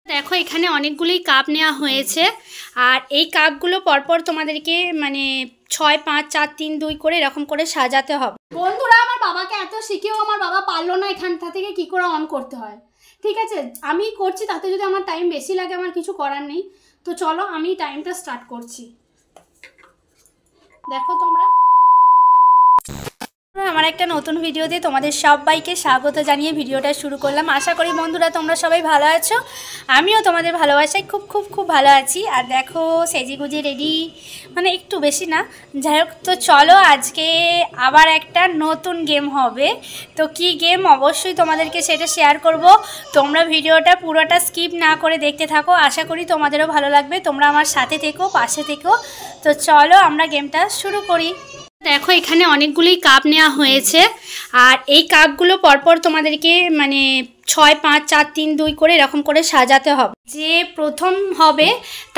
দেখো এখানে অনেকগুলোই কাপ নেওয়া হয়েছে আর এই কাপগুলো পরপর তোমাদেরকে মানে 6 5 4 3 2 করে এরকম করে সাজাতে হবে। বন্ধুরা আমার বাবাকে এত শিখেও আমার বাবা পারলো না এখানটা থেকে কি করে অন করতে হয়। ঠিক আছে আমি করছি, তাতে যদি আমার টাইম বেশি লাগে আমার কিছু করার নেই। তো চলো আমি টাইমটা স্টার্ট করছি। দেখো তোমরা আমার একটা নতুন ভিডিওতে তোমাদের সবাইকে স্বাগত জানিয়ে ভিডিওটা শুরু করলাম। আশা করি বন্ধুরা তোমরা সবাই ভালো আছো, আমিও তোমাদের ভালোবাসায় খুব ভালো আছি। আর দেখো সেজিগুজি রেডি, মানে একটু বেশি না, যাই হোক। তো চলো আজকে আবার একটা নতুন গেম হবে। তো কি গেম অবশ্যই তোমাদেরকে সেটা শেয়ার করব। তোমরা ভিডিওটা পুরোটা স্কিপ না করে দেখতে থাকো, আশা করি তোমাদেরও ভালো লাগবে। তোমরা আমার সাথে থেকো, পাশে থেকো। তো চলো আমরা গেমটা শুরু করি। দেখো এখানে অনেকগুলোই কাপ নেওয়া হয়েছে আর এই কাপগুলো পরপর তোমাদেরকে মানে 6 5 4 3 2 করে এরকম করে সাজাতে হবে। যে প্রথম হবে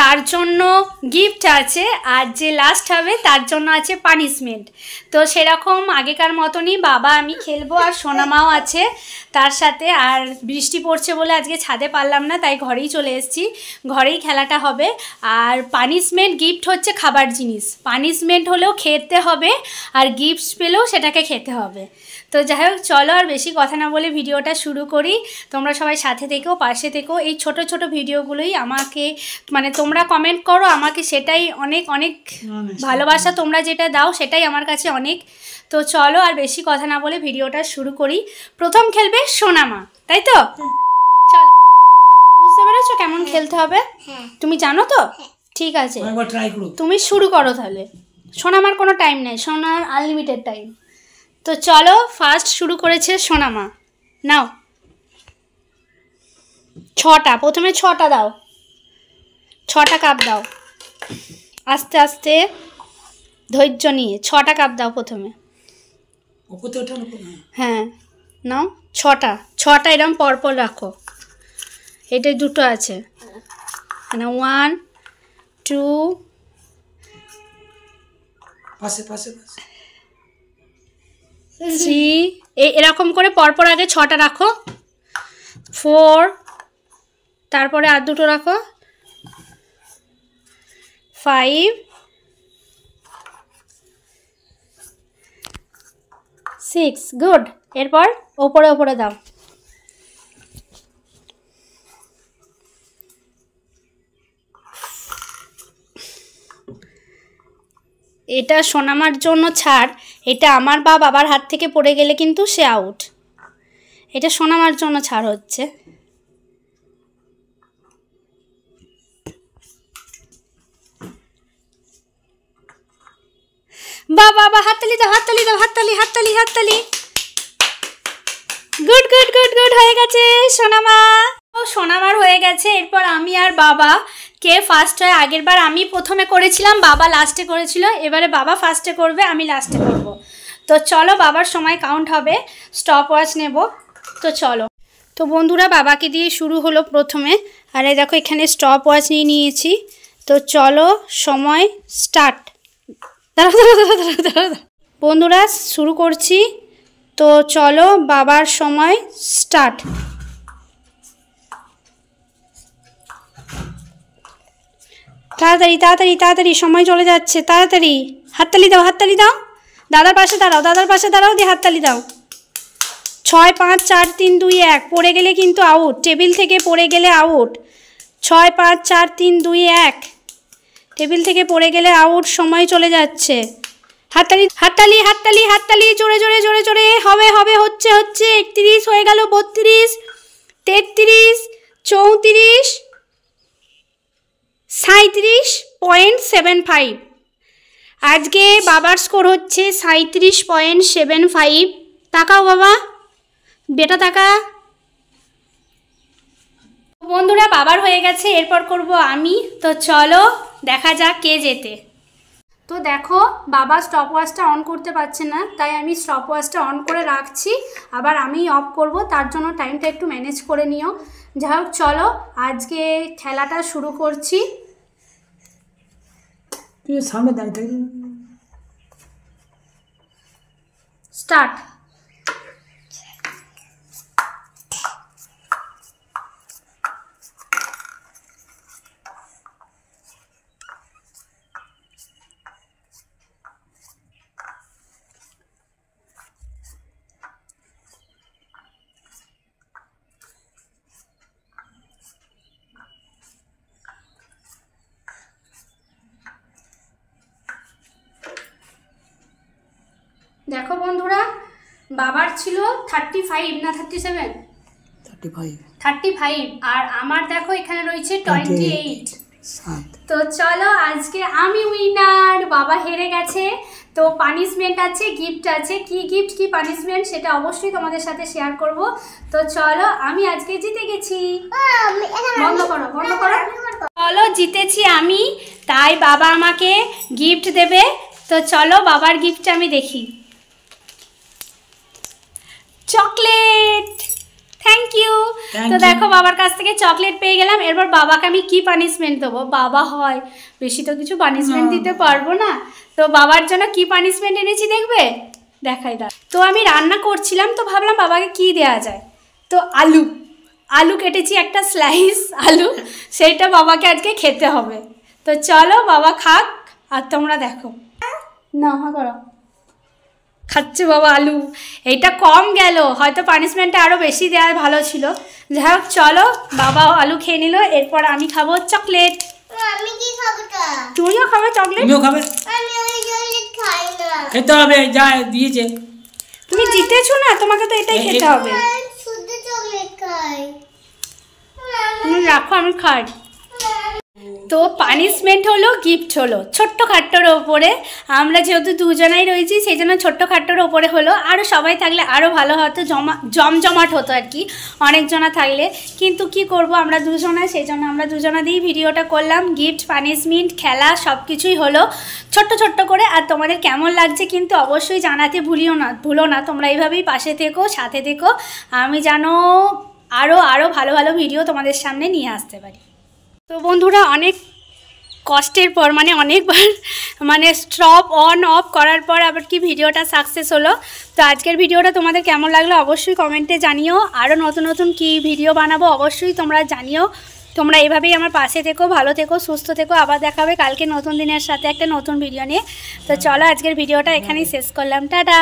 তার জন্য গিফট আছে আর যে লাস্ট হবে তার জন্য আছে পানিশমেন্ট। তো সেরকম আগেকার মতনই বাবা আমি খেলবো আর সোনামাও আছে তার সাথে। আর বৃষ্টি পড়ছে বলে আজকে ছাদে পারলাম না, তাই ঘরেই চলে এসেছি, ঘরেই খেলাটা হবে। আর পানিশমেন্ট গিফট হচ্ছে খাবার জিনিস, পানিশমেন্ট হলেও খেতে হবে আর গিফট পেলেও সেটাকে খেতে হবে। তো যাই হোক চলো আর বেশি কথা না বলে ভিডিওটা শুরু করি। তোমরা সবাই সাথে থেকো, পাশে থেকো। এই ছোট ছোট ভিডিওগুলোই আমাকে মানে তোমরা কমেন্ট করো, আমাকে সেটাই অনেক ভালোবাসা। তোমরা যেটা দাও সেটাই আমার কাছে অনেক। তো চলো আর বেশি কথা না বলে ভিডিওটা শুরু করি। প্রথম খেলবে সোনামা, তাই তো? চলো, বুঝতে পেরেছো কেমন খেলতে হবে? তুমি জানো তো? ঠিক আছে তুমি শুরু করো তাহলে। সোনামার কোনো টাইম নেই, সোনার আনলিমিটেড টাইম। তো চলো ফার্স্ট শুরু করেছে সোনামা। নাও 6টা, প্রথমে 6টা দাও, 6টা কাপ দাও, আস্তে আস্তে ধৈর্য নিয়ে 6টা কাপ দাও প্রথমে। হ্যাঁ নাও 6টা এরকম পরপর রাখো। এটাই দুটো আছে, মানে 1 2 3 এরকম করে পরপর আগে 6টা রাখো। 4, তারপরে আর দুটো রাখো। 5 6, গুড। এরপর ওপরে দাও। এটা সোনামার জন্য ছাড়, এটা আমার বা বাবার হাত থেকে পড়ে গেলে কিন্তু সে আউট। এটা সোনামার জন্য ছাড় হচ্ছে। বাবা হাততালি দাও, হাততালি দাও, হাততালি। গুড হয়ে গেছে সোনামা। সোনামার হয়ে গেছে। এরপর আমি আর বাবা কে ফার্স্ট হয়। আগের বার আমি প্রথমে করেছিলাম, বাবা লাস্টে করেছিল। এবারে বাবা ফার্স্টে করবে, আমি লাস্টে করব। তো চলো বাবার সময় কাউন্ট হবে, স্টপ ওয়াচ নেব। তো চলো। তো বন্ধুরা বাবাকে দিয়ে শুরু হলো প্রথমে। আর এই দেখো এখানে স্টপ ওয়াচ নিয়ে নিয়েছি। তো চলো সময় স্টার্ট। দাঁড়া বন্ধুরা শুরু করছি। তো চলো বাবার সময় স্টার্ট। তাড়াতাড়ি সময় চলে যাচ্ছে, তাড়াতাড়ি। হাততালি দাও। দাদার পাশে দাঁড়াও দিয়ে হাততালি দাও। 6 5 4 3 2 1, পড়ে গেলে কিন্তু আউট, টেবিল থেকে পড়ে গেলে আউট। 6 5 4 3 2 1, টেবিল থেকে পড়ে গেলে আউট, সময় চলে যাচ্ছে। হাততালি জোরে হবে হচ্ছে 31 হয়ে গেল, 32 33 34 37.75। আজকে বাবার স্কোর হচ্ছে 37.75। তাকাও বাবা, বেটা তাকা। বন্ধুরা বাবার হয়ে গেছে, এরপর করব আমি। তো চলো দেখা যাক কে জেতে। তো দেখো বাবা স্টপ ওয়াচটা অন করতে পারছে না, তাই আমি স্টপ ওয়াচটা অন করে রাখছি, আবার আমি অফ করব। তার জন্য টাইমটা একটু ম্যানেজ করে নিও। যাই হোক চলো আজকে খেলাটা শুরু করছি। সামনে দাঁড়িয়ে স্টার্ট। দেখো বন্ধুরা, বাবার ছিল 35 না 37? 35 আর আমার দেখো এখানে রয়েছে 28। তো চলো আজকে আমি উইনার, বাবা হেরে গেছে। তো পানিশমেন্ট আছে, গিফট আছে, কি গিফট কি পানিশমেন্ট সেটা অবশ্যই তোমাদের সাথে শেয়ার করব। তো চলো, আমি আজকে জিতে গেছি। বন্ধ করো, বন্ধ করো। চলো, জিতেছি আমি, তাই বাবা আমাকে গিফট দেবে। তো চলো বাবার গিফট আমি দেখি। Chocolate, thank you. তো দেখো বাবার কাছ থেকে চকলেট পেয়ে গেলাম। এরপর বাবাকে আমি কি পানিশমেন্ট দেবো? বাবা হয়, বেশি তো কিছু পানিশমেন্ট দিতে পারবো না। তো বাবার জন্য কি পানিশমেন্ট এনেছি দেখবে, দেখাই দাও। তো আমি রান্না করছিলাম, তো ভাবলাম বাবাকে কি দেওয়া যায়। তো আলু কেটেছি, একটা স্লাইস আলু, সেইটা বাবাকে আজকে খেতে হবে। তো চলো বাবা খাক আর তোমরা দেখো। না করো, খাচ্ছে বাবা আলু। এইটা কম গেল, হয়তো পানিশমেন্টটা আরও বেশি দেওয়া ভালো ছিল। যাই হোক চলো, বাবা আলু খেয়ে নিল, এরপর আমি খাবো চকলেট। আমি কি খাবো? তুমিও খাবে চকলেট? তুমিও খাবে? আমি ওই চকলেট খাই না। খেতে হবে, যা দিয়েছে। তুমি জিতেছো না, তোমাকে তো এটাই খেতে হবে। শুধু চকলেট খাই। তুমি রাখো, আমি খাই। তো পানিশমেন্ট হলো, গিফট হলো ছোট্ট খাট্টোর ওপরে। আমরা যেহেতু দুজনাই রয়েছি সেই জন্য ছোট্ট খাট্টোর ওপরে হলো। আরও সবাই থাকলে আরও ভালো হতো, জমজমাট হতো আর কি, অনেকজনা থাকলে। কিন্তু কি করব, আমরা দুজনা, সেই জন্য আমরা দুজনা দিয়েই ভিডিওটা করলাম। গিফট, পানিশমেন্ট, খেলা সব কিছুই হলো ছোট্ট ছোট্ট করে। আর তোমাদের কেমন লাগছে কিন্তু অবশ্যই জানাতে ভুলো না। তোমরা এইভাবেই পাশে থেকো, সাথে থেকো, আমি যেন আরও ভালো ভালো ভিডিও তোমাদের সামনে নিয়ে আসতে পারি। তো বন্ধুরা, অনেক কষ্টের পর, অনেকবার স্টপ অন অফ করার পর আবার কি ভিডিওটা সাকসেস হলো। তো আজকের ভিডিওটা তোমাদের কেমন লাগলো অবশ্যই কমেন্টে জানিও। আরও নতুন নতুন কি ভিডিও বানাবো অবশ্যই তোমরা জানিও। তোমরা এইভাবেই আমার পাশে থেকো, ভালো থেকো, সুস্থ থেকো। আবার দেখা হবে কালকে নতুন দিনের সাথে একটা নতুন ভিডিও নিয়ে। তো চলো আজকের ভিডিওটা এখানেই শেষ করলাম। টাটা।